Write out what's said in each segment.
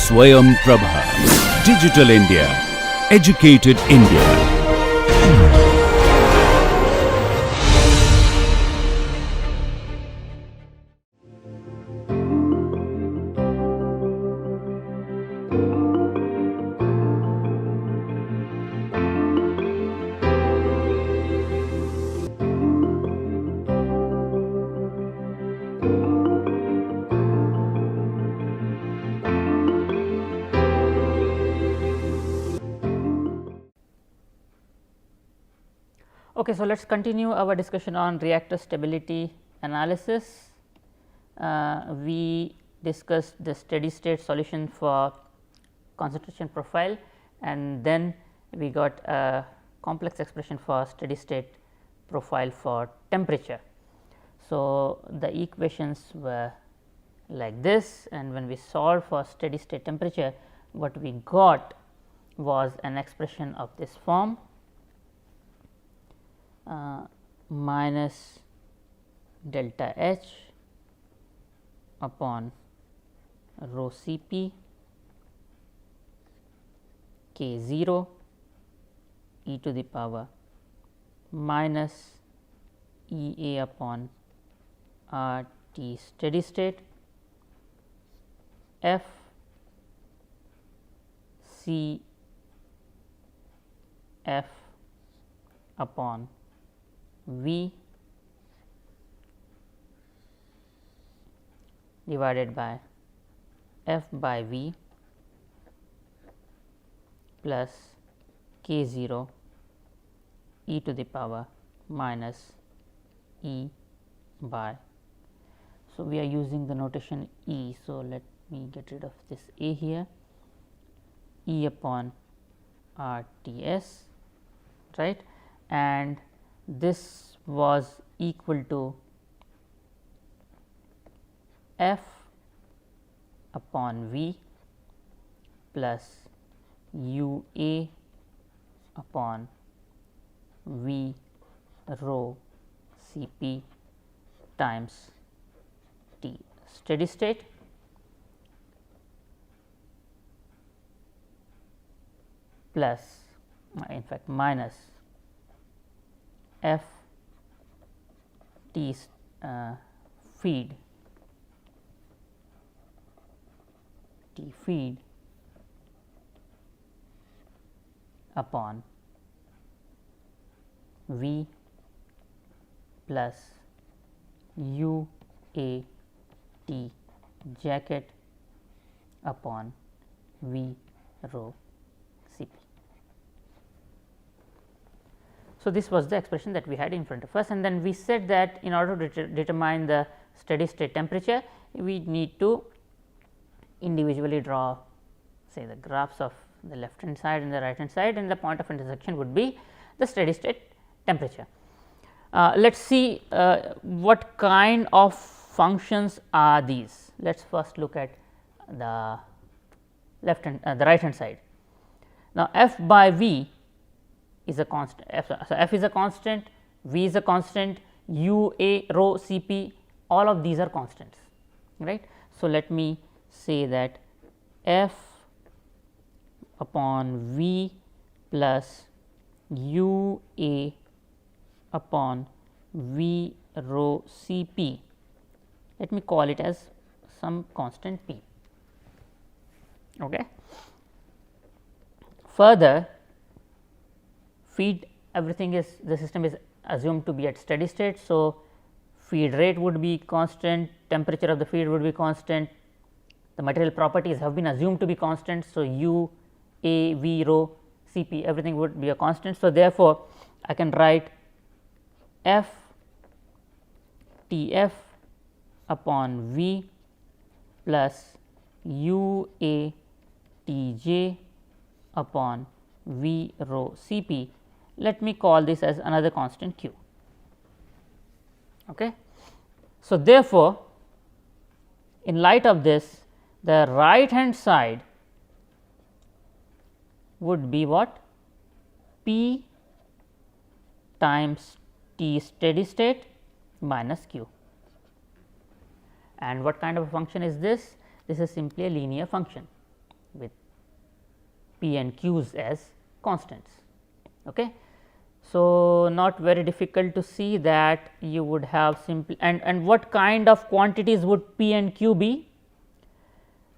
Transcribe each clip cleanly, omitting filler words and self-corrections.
Swayam Prabha. Digital India. Educated India. Okay, so let us continue our discussion on reactor stability analysis. We discussed the steady state solution for concentration profile, and then we got a complex expression for steady state profile for temperature. So, the equations were like this, and when we solved for steady state temperature, what we got was an expression of this form. Minus delta H upon rho C p K 0 e to the power minus E A upon R T steady state F C F upon V divided by F by V plus K 0 e to the power minus E by. So, we are using the notation E. So, let me get rid of this A here, E upon R T S, right, and this was equal to F upon V plus U A upon V rho C p times T steady state plus in fact minus F T feed upon V plus U A T jacket upon V rho C p. So, this was the expression that we had in front of us, and then we said that in order to determine the steady state temperature, we need to individually draw say the graphs of the left hand side and the right hand side, and the point of intersection would be the steady state temperature. Let us see what kind of functions are these. Let us first look at the left hand the right hand side. Now, F by V is a constant, so F is a constant, V is a constant, U A rho C p, all of these are constants, right. So, let me say that F upon V plus U A upon V rho C p, let me call it as some constant p. Okay. Further, feed everything is the system is assumed to be at steady state. So, feed rate would be constant, temperature of the feed would be constant, the material properties have been assumed to be constant. So, U A V rho C p everything would be a constant. So, therefore, I can write F T F upon V plus U A T J upon V rho C p. Let me call this as another constant q. Okay. So, therefore, in light of this, the right hand side would be what? P times T steady state minus q. And what kind of a function is this? This is simply a linear function. P and Q's as constants. Okay. So, not very difficult to see that you would have simple and what kind of quantities would P and Q be?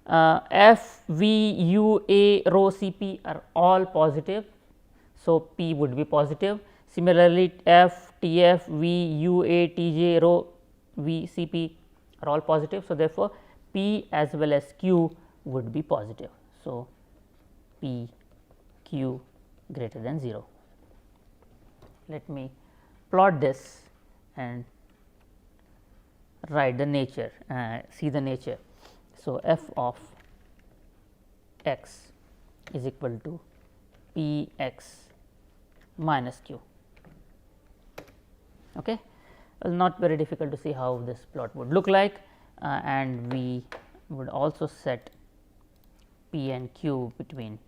F, V, U, A, rho, C, P are all positive. So, P would be positive. Similarly, F, T, F, V, U, A, T, J, rho, V, C, P are all positive. So, therefore, P as well as Q would be positive. So, P, Q greater than 0. Let me plot this and write the nature, see the nature. So, f of x is equal to P x minus q. Okay. Well, not very difficult to see how this plot would look like, and we would also set P and Q between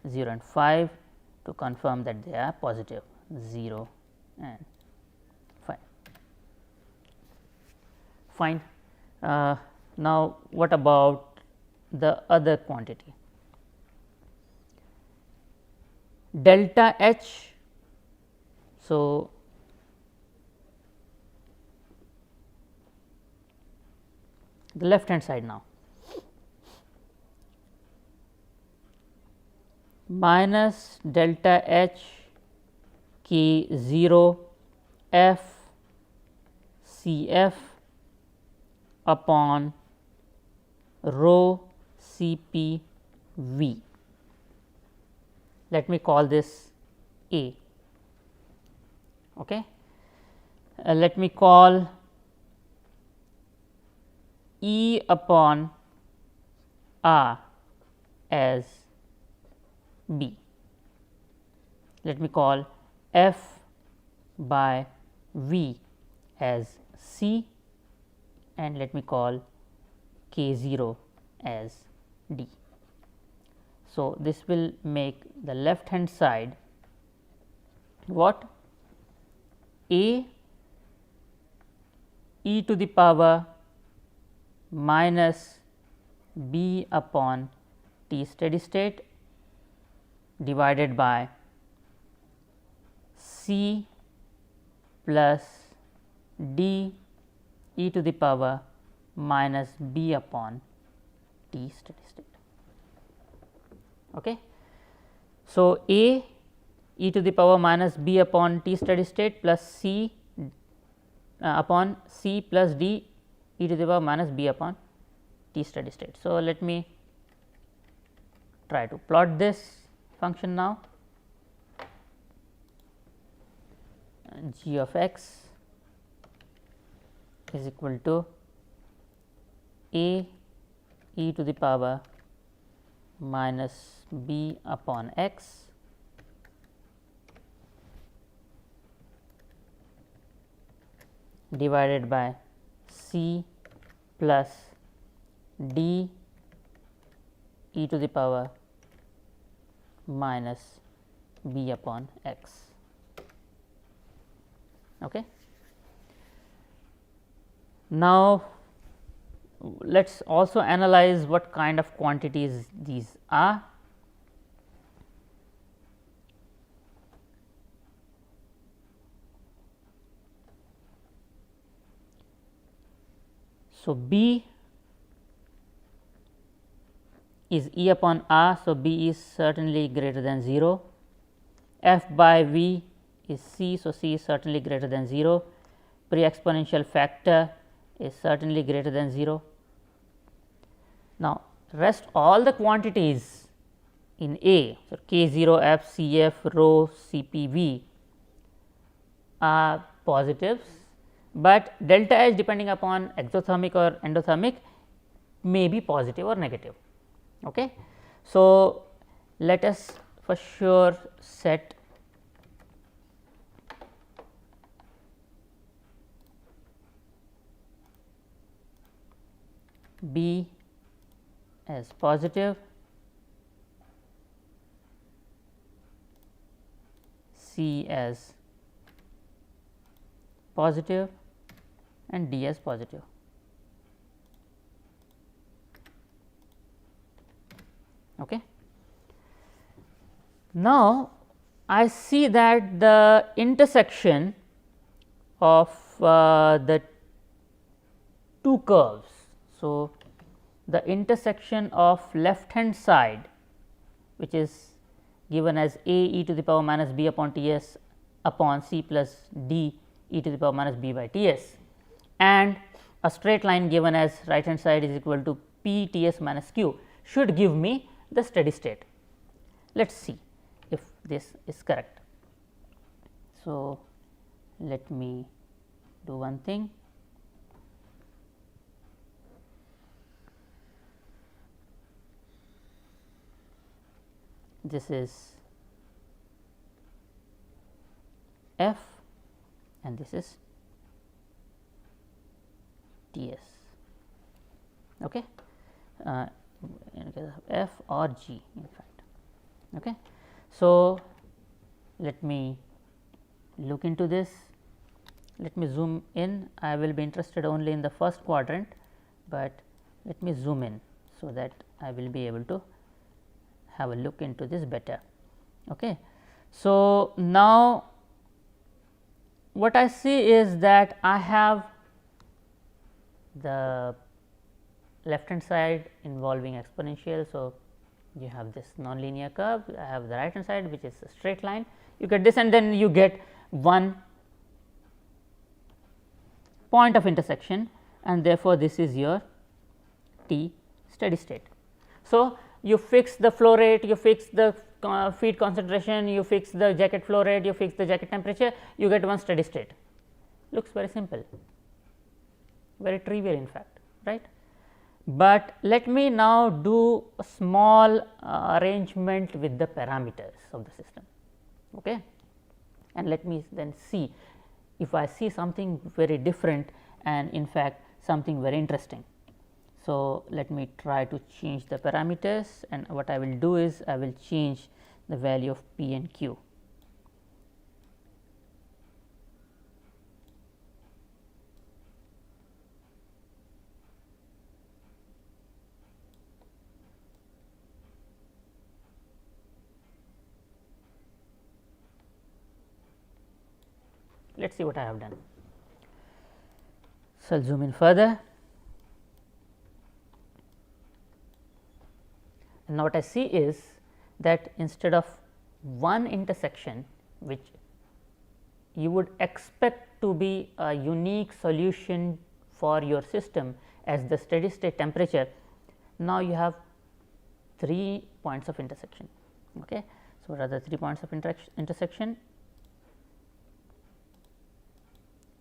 0 and 5 to confirm that they are positive, 0 and 5. Fine. Now, what about the other quantity? Delta H. So, the left hand side now, minus delta H K 0 F C F upon rho C P V. Let me call this A. Okay. Let me call E upon R as B. Let me call F by V as C, and let me call K 0 as D. So, this will make the left hand side what? A e to the power minus B upon T steady state divided by C plus D e to the power minus B upon T steady state. Okay. So, A e to the power minus B upon T steady state plus C upon C plus D e to the power minus B upon T steady state. So, let me try to plot this function now. G of x is equal to A e to the power minus B upon x divided by C plus D e to the power minus B upon x. Okay. Now, let us also analyze what kind of quantities these are. So, B is E upon R. So, B is certainly greater than 0. F by V is C. So, C is certainly greater than 0. Pre-exponential factor is certainly greater than 0. Now, rest all the quantities in A, so K 0, F, C F, rho, C P V are positives, but delta H depending upon exothermic or endothermic may be positive or negative. Okay. So, let us for sure set B as positive, C as positive and D as positive. Okay. Now, I see that the intersection of the two curves. So, the intersection of left hand side, which is given as a e to the power minus b upon T s upon c plus d e to the power minus b by T s, and a straight line given as right hand side is equal to p T s minus q should give me the steady state. Let us see if this is correct. So, let me do one thing. This is f and this is T s, okay. In case of f or g in fact. Okay. So, let me look into this. Let me zoom in. I will be interested only in the first quadrant, but let me zoom in so that I will be able to have a look into this better. Okay. So, now what I see is that I have the left hand side involving exponential. So, you have this nonlinear curve, I have the right hand side which is a straight line, you get this and then you get one point of intersection and therefore, this is your T steady state. So, you fix the flow rate, you fix the feed concentration, you fix the jacket flow rate, you fix the jacket temperature, you get one steady state. Looks very simple, very trivial in fact, right. But let me now do a small arrangement with the parameters of the system, okay. And let me then see if I see something very different and in fact something very interesting. So, let me try to change the parameters, and what I will do is I will change the value of p and q. Let us see what I have done. So, I will zoom in further. And now, what I see is that instead of one intersection which you would expect to be a unique solution for your system as the steady state temperature, now you have 3 points of intersection. Okay. So, what are the 3 points of intersection?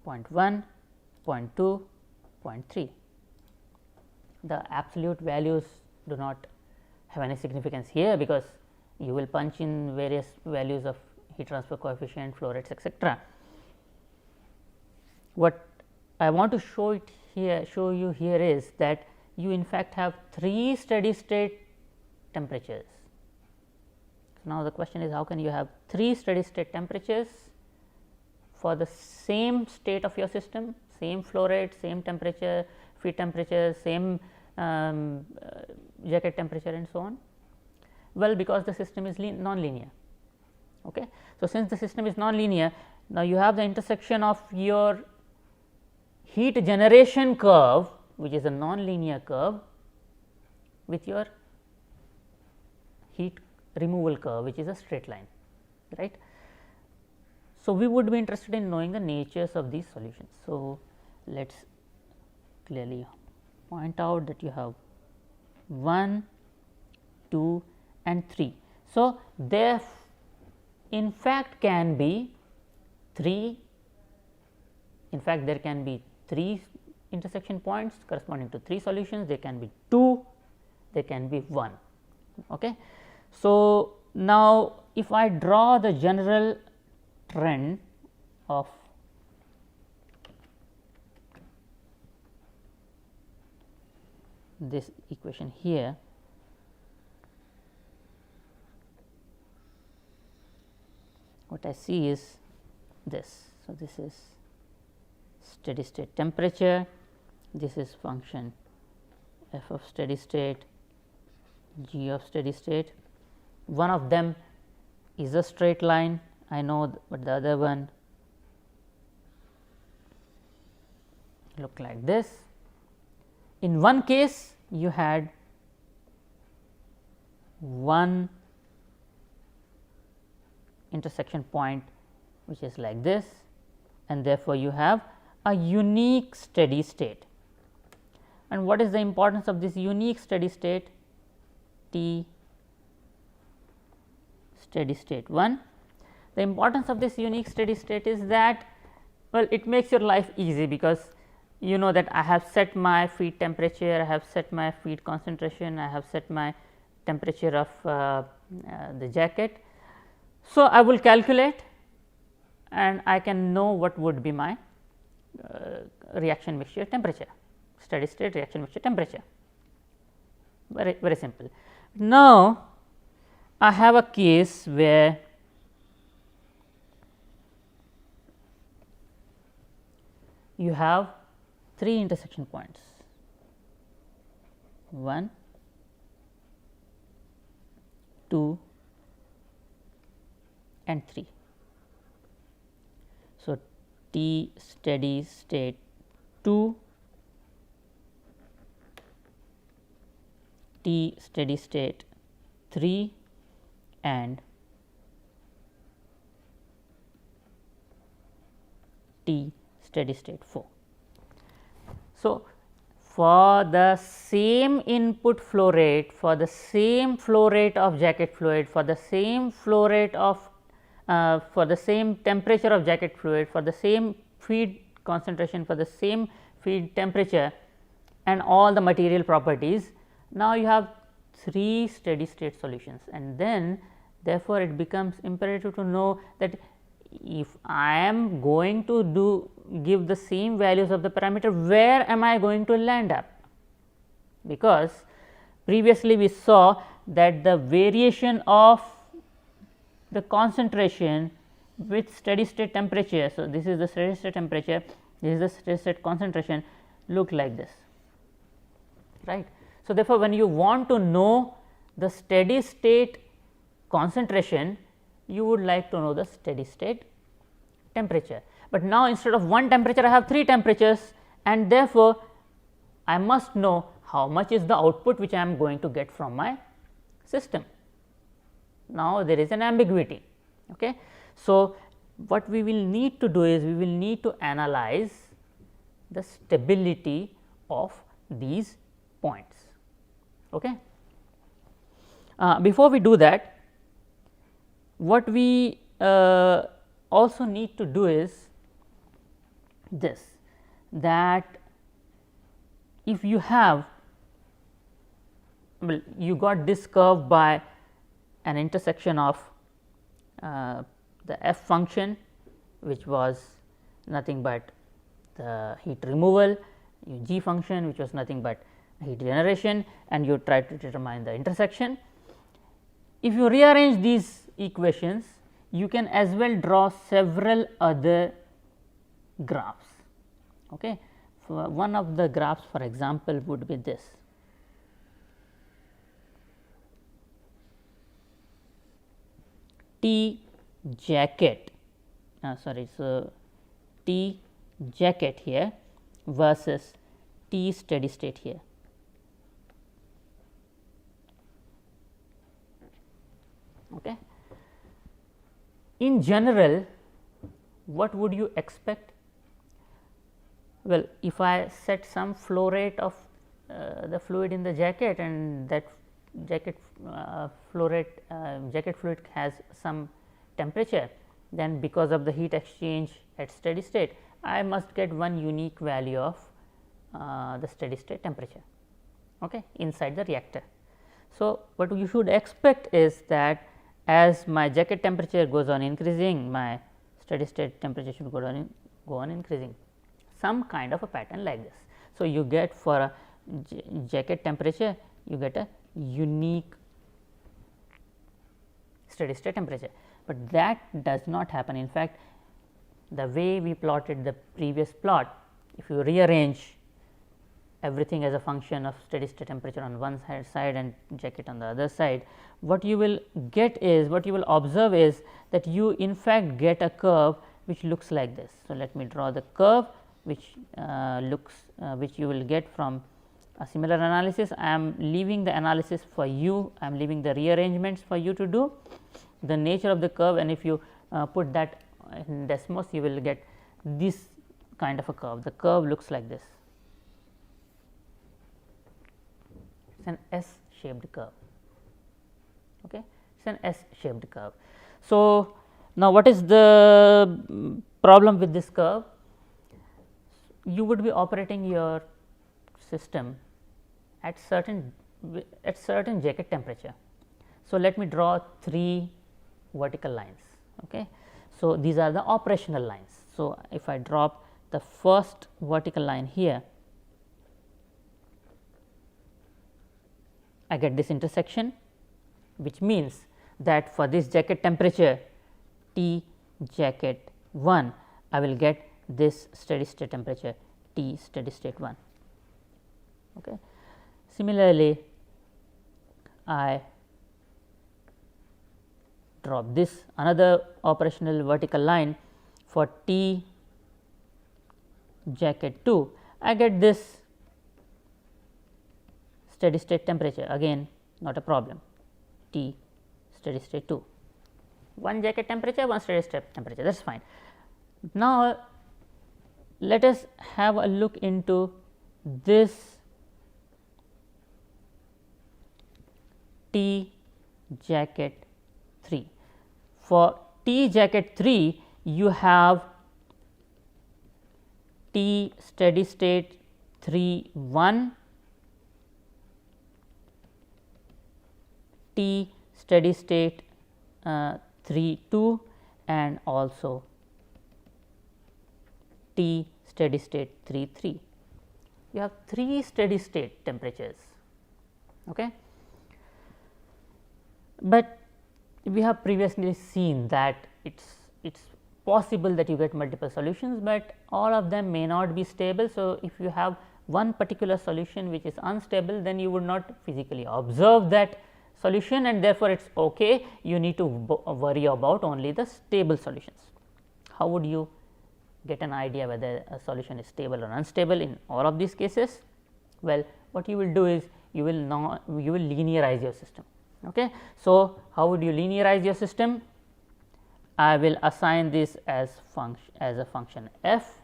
Point 1, point 2, point 3. The absolute values do not have any significance here, because you will punch in various values of heat transfer coefficient, flow rates, etc. What I want to show you here is that you in fact have 3 steady state temperatures. Now, the question is, how can you have 3 steady state temperatures for the same state of your system, same flow rate, same temperature, feed temperature, same jacket temperature and so on? Well, because the system is non-linear. Okay. So, since the system is non-linear, now you have the intersection of your heat generation curve, which is a non-linear curve, with your heat removal curve, which is a straight line, right. So, we would be interested in knowing the natures of these solutions. So, let us clearly point out that you have 1, 2 and 3. So, there in fact can be 3, in fact there can be 3 intersection points corresponding to 3 solutions, there can be 2, there can be 1. Okay. So, now if I draw the general trend of this equation here, what I see is this. So, this is steady state temperature, this is function f of steady state, g of steady state. One of them is a straight line, I know, but the other one look like this. In one case you had one intersection point which is like this, and therefore, you have a unique steady state. And what is the importance of this unique steady state? T steady state 1. The importance of this unique steady state is that, well, it makes your life easy, because you know that I have set my feed temperature, I have set my feed concentration, I have set my temperature of the jacket. So, I will calculate and I can know what would be my reaction mixture temperature, steady state reaction mixture temperature, very simple. Now, I have a case where you have 3 intersection points, 1, 2 and 3. So, T steady state 2, T steady state 3 and T steady state 4. So, for the same input flow rate, for the same flow rate of jacket fluid, for the same flow rate of for the same temperature of jacket fluid, for the same feed concentration, for the same feed temperature and all the material properties, now you have 3 steady state solutions, and then therefore, it becomes imperative to know that if I am going to give the same values of the parameter, where am I going to land up? Because previously we saw that the variation of the concentration with steady state temperature. So, this is the steady state temperature, this is the steady state concentration, look like this, right. So, therefore, when you want to know the steady state concentration, you would like to know the steady state temperature. But now, instead of one temperature, I have 3 temperatures, and therefore, I must know how much is the output which I am going to get from my system. Now, there is an ambiguity. Okay. So, what we will need to do is, we will need to analyze the stability of these points. Okay. Before we do that, what we also need to do is this, that if you have, well, you got this curve by an intersection of the f function, which was nothing but the heat removal, g function, which was nothing but heat generation, and you try to determine the intersection. If you rearrange these equations, you can as well draw several other graphs. Okay. For one of the graphs, for example, would be this. T jacket, so T jacket here versus T steady state here. Okay. In general, what would you expect? Well, if I set some flow rate of the fluid in the jacket, and that jacket flow rate jacket fluid has some temperature, then because of the heat exchange at steady state, I must get one unique value of the steady state temperature, okay, inside the reactor. So, what you should expect is that as my jacket temperature goes on increasing, my steady state temperature should go on increasing, some kind of a pattern like this. So, you get for a jacket temperature, you get a unique steady state temperature, but that does not happen. In fact, the way we plotted the previous plot, if you rearrange everything as a function of steady state temperature on one side and jacket on the other side, what you will get is, what you will observe is that you in fact get a curve which looks like this. So, let me draw the curve which which you will get from a similar analysis. I am leaving the analysis for you, I am leaving the rearrangements for you to do the nature of the curve, and if you put that in Desmos, you will get this kind of a curve. The curve looks like this. It is an S shaped curve. Okay. It is an S shaped curve. So, now what is the problem with this curve? You would be operating your system at certain jacket temperature. So, let me draw 3 vertical lines. Okay. So, these are the operational lines. So, if I drop the first vertical line here, I get this intersection, which means that for this jacket temperature T jacket 1, I will get this steady state temperature T steady state 1. Okay. Similarly, I drop this another operational vertical line for T jacket 2, I get this steady state temperature, again not a problem, T steady state 2, one jacket temperature, one steady state temperature, that is fine. Now, let us have a look into this T jacket 3. For T jacket 3, you have T steady state 3 1, T steady state 3 2, and also T steady state 3 3. You have 3 steady state temperatures. Okay. But we have previously seen that it is possible that you get multiple solutions, but all of them may not be stable. So, if you have one particular solution which is unstable, then you would not physically observe that solution, and therefore, it is okay, you need to worry about only the stable solutions. How would you get an idea whether a solution is stable or unstable in all of these cases? Well, what you will do is you will linearize your system. Okay. So, how would you linearize your system? I will assign this as a function f,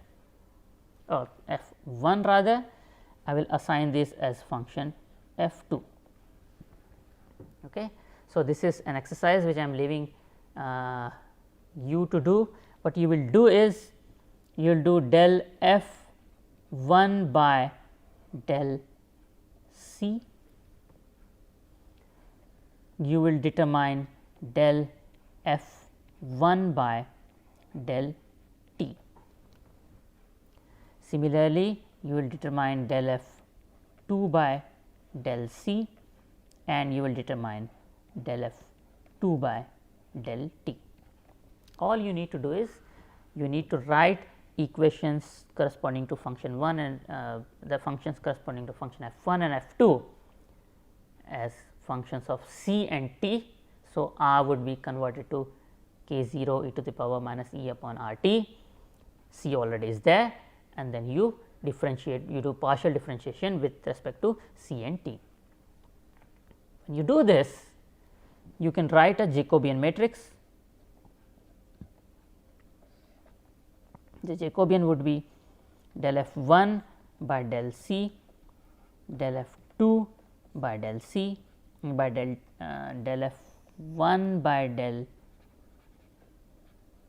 or f1 rather. I will assign this as function f2. Okay. So, this is an exercise which I am leaving you to do. What you will do is you will do del f1 by del c, you will determine del f1 by del t. Similarly, you will determine del f2 by del c, and you will determine del f2 by del t. All you need to do is you need to write equations corresponding to function 1 and the functions corresponding to function f1 and f2 as functions of c and t. So, r would be converted to k0 e to the power minus e upon r t, c already is there, and then you differentiate, you do partial differentiation with respect to c and t. When you do this, you can write a Jacobian matrix. The Jacobian would be del f1 by del c, del f2 by del c, by del f1 by del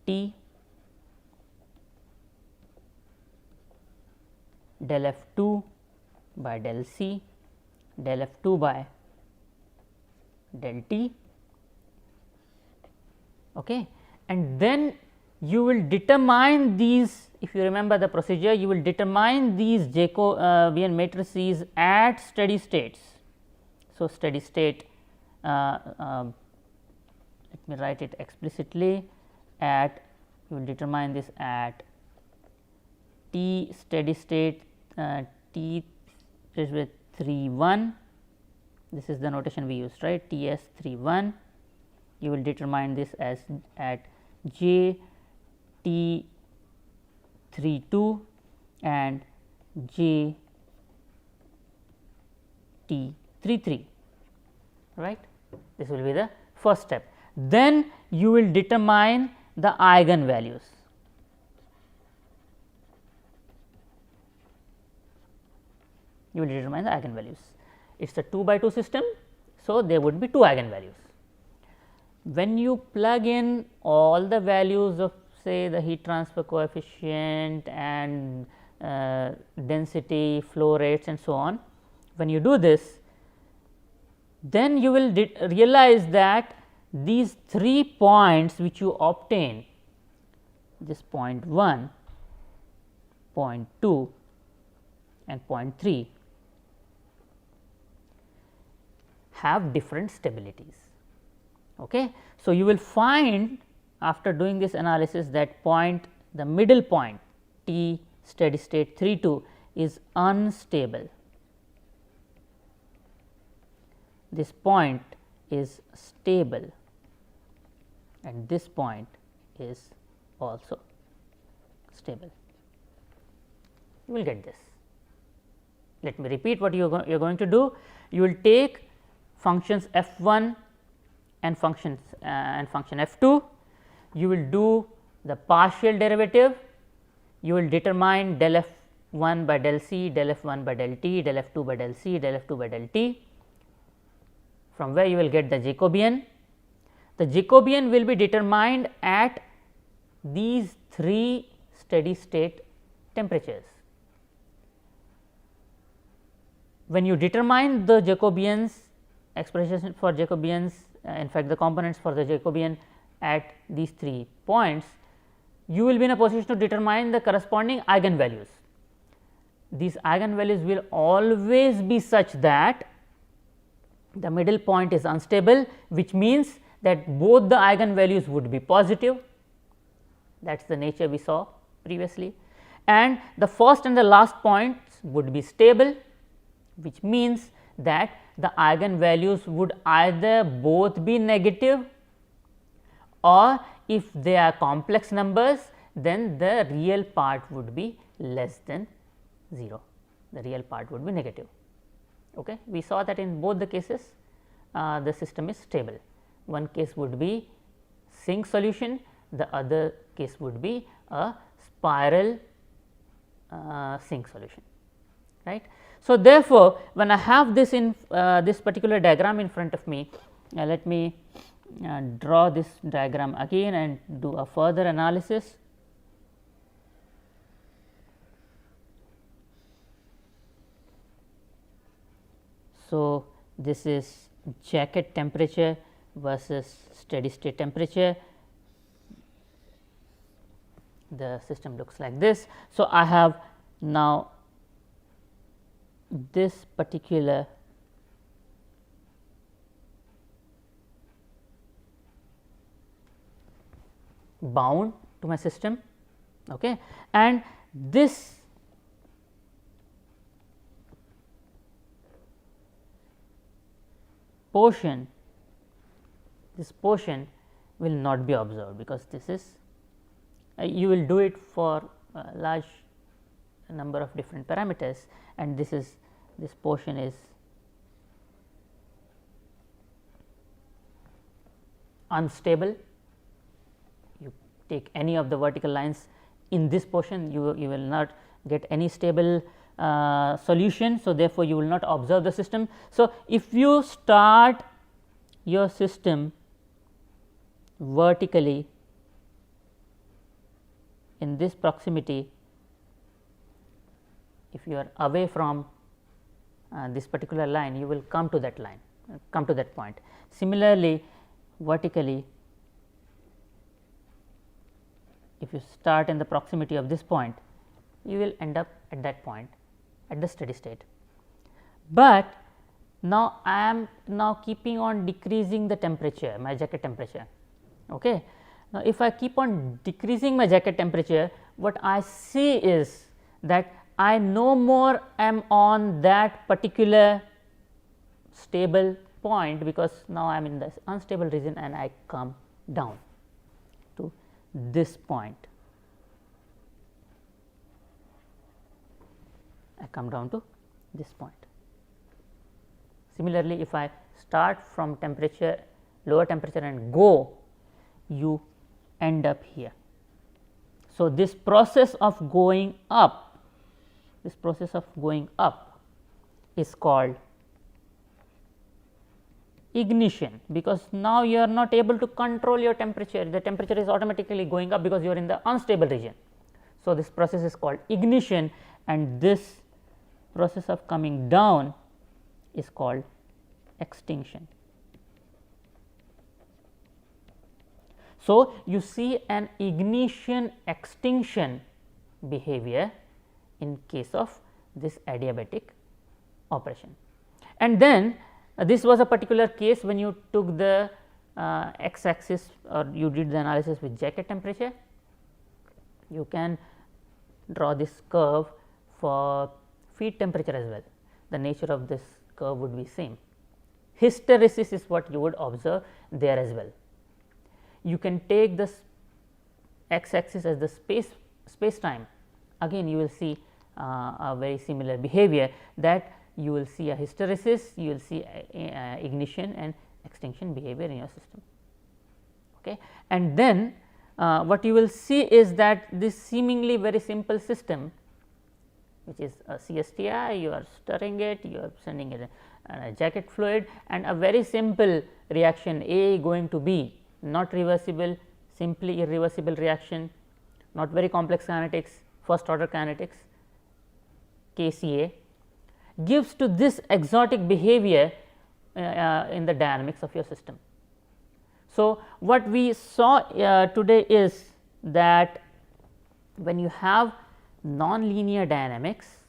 t, del f2 by del c, del f2 by del t. Okay. And then you will determine these, if you remember the procedure, you will determine these Jacobian matrices at steady states. So, steady state, let me write it explicitly, at, you will determine this at t steady state t is with 3 1, this is the notation we used, right, T s 3 1. You will determine this as at J T 3 2 and J T 3 3, right. This will be the first step. Then you will determine the eigenvalues. You will determine the eigenvalues. It is a 2 by 2 system, so there would be 2 eigenvalues. When you plug in all the values of, say, the heat transfer coefficient and density, flow rates and so on, when you do this, then you will realize that these 3 points which you obtain, this point 1, point 2 and point 3, have different stabilities. Okay. So, you will find after doing this analysis that point, the middle point T steady state 3 2 is unstable. This point is stable and this point is also stable. You will get this. Let me repeat what you are going to do. You will take functions f 1 and function f 2. You will do the partial derivative. You will determine del f 1 by del c, del f 1 by del t, del f 2 by del c, del f 2 by del t, from where you will get the Jacobian. The Jacobian will be determined at these 3 steady state temperatures. When you determine the Jacobians, expression for Jacobians, in fact, the components for the Jacobian at these 3 points, you will be in a position to determine the corresponding eigenvalues. These eigenvalues will always be such that the middle point is unstable, which means that both the eigenvalues would be positive. That is the nature we saw previously, and the first and the last points would be stable, which means that the eigenvalues would either both be negative, or if they are complex numbers, then the real part would be less than 0, the real part would be negative. Okay. We saw that in both the cases the system is stable. One case would be sink solution, the other case would be a spiral sink solution, right. So, therefore, when I have this in this particular diagram in front of me, let me draw this diagram again and do a further analysis. So, this is jacket temperature versus steady state temperature. The system looks like this. So, I have now this particular bound to my system, okay, and this portion will not be observed, because this is you will do it for a large number of different parameters, and this portion is unstable. You take any of the vertical lines in this portion, you will not get any stable solution. So, therefore, you will not observe the system. So, if you start your system vertically in this proximity, if you are away from this particular line, you will come to that line, come to that point. Similarly, vertically, if you start in the proximity of this point, you will end up at that point at the steady state. But now I am now keeping on decreasing the temperature, my jacket temperature. Okay. Now, if I keep on decreasing my jacket temperature, what I see is that I no more am on that particular stable point, because now I am in this unstable region and I come down to this point. I come down to this point. Similarly, if I start from temperature, lower temperature and go, you end up here. So, this process of going up, is called ignition, because now you are not able to control your temperature, the temperature is automatically going up because you are in the unstable region. So, this process is called ignition, and this process of coming down is called extinction. So, you see an ignition extinction behavior in case of this adiabatic operation. And then this was a particular case when you took the x axis, or you did the analysis with jacket temperature. You can draw this curve for feed temperature as well. The nature of this curve would be same. Hysteresis is what you would observe there as well. You can take this x axis as the space time, again you will see a very similar behavior, that you will see a hysteresis, you will see ignition and extinction behavior in your system. Okay. And then what you will see is that this seemingly very simple system, which is a CSTI, you are stirring it, you are sending it a jacket fluid, and a very simple reaction A going to B, not reversible, simply irreversible reaction, not very complex kinetics, first order kinetics, KCA, gives to this exotic behavior in the dynamics of your system. So, what we saw today is that when you have nonlinear dynamics,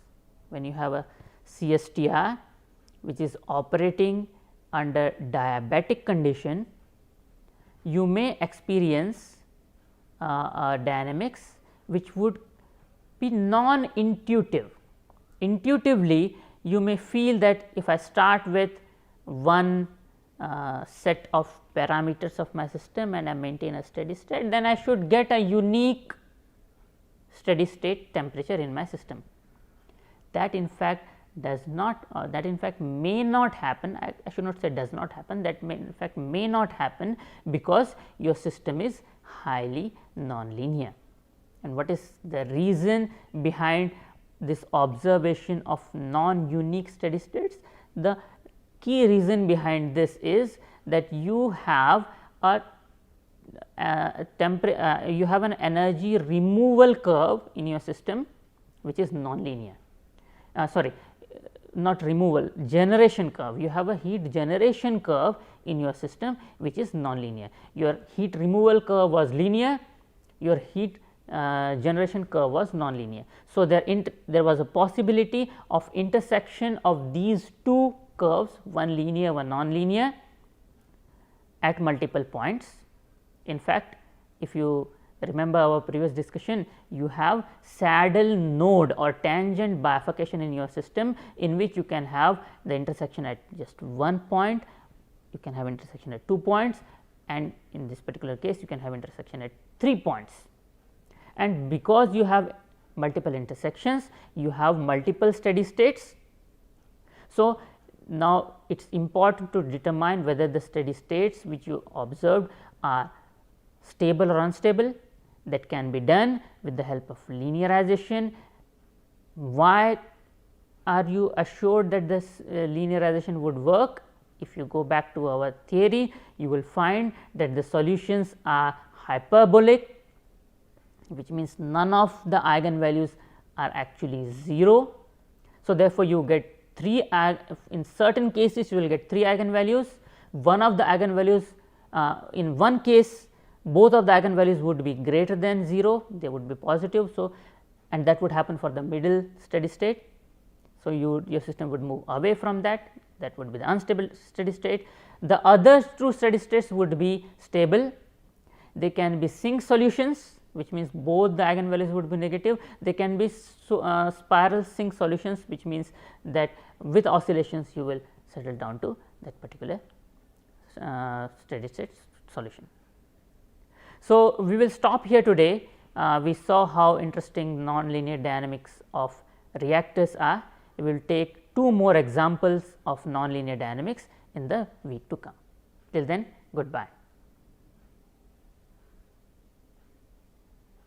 when you have a CSTR which is operating under diabatic condition, you may experience dynamics which would be non-intuitive. Intuitively, you may feel that if I start with one set of parameters of my system and I maintain a steady state, then I should get a unique steady state temperature in my system. That in fact does not, that in fact may not happen. I should not say does not happen, that may in fact may not happen, because your system is highly nonlinear. And what is the reason behind this observation of non-unique steady states? The key reason behind this is that you have a you have an energy removal curve in your system which is nonlinear. Sorry, not removal, generation curve. You have a heat generation curve in your system which is nonlinear. Your heat removal curve was linear, your heat generation curve was nonlinear. So, there was a possibility of intersection of these two curves, one linear, one nonlinear, at multiple points. In fact, if you remember our previous discussion, you have saddle node or tangent bifurcation in your system, in which you can have the intersection at just one point, you can have intersection at 2 points, and in this particular case you can have intersection at 3 points. And because you have multiple intersections, you have multiple steady states. So, now it is important to determine whether the steady states which you observed are stable or unstable. That can be done with the help of linearization. Why are you assured that this linearization would work? If you go back to our theory, you will find that the solutions are hyperbolic, which means none of the eigenvalues are actually 0. So, therefore, you get 3 in certain cases you will get 3 eigenvalues. One of the eigenvalues in one case, both of the eigenvalues would be greater than 0, they would be positive. So, and that would happen for the middle steady state. So, your system would move away from that, that would be the unstable steady state. The other two steady states would be stable, they can be sink solutions which means both the eigenvalues would be negative. They can be spiral sink solutions, which means that with oscillations you will settle down to that particular steady state solution. So, we will stop here today. We saw how interesting nonlinear dynamics of reactors are. We will take 2 more examples of nonlinear dynamics in the week to come. Till then, goodbye.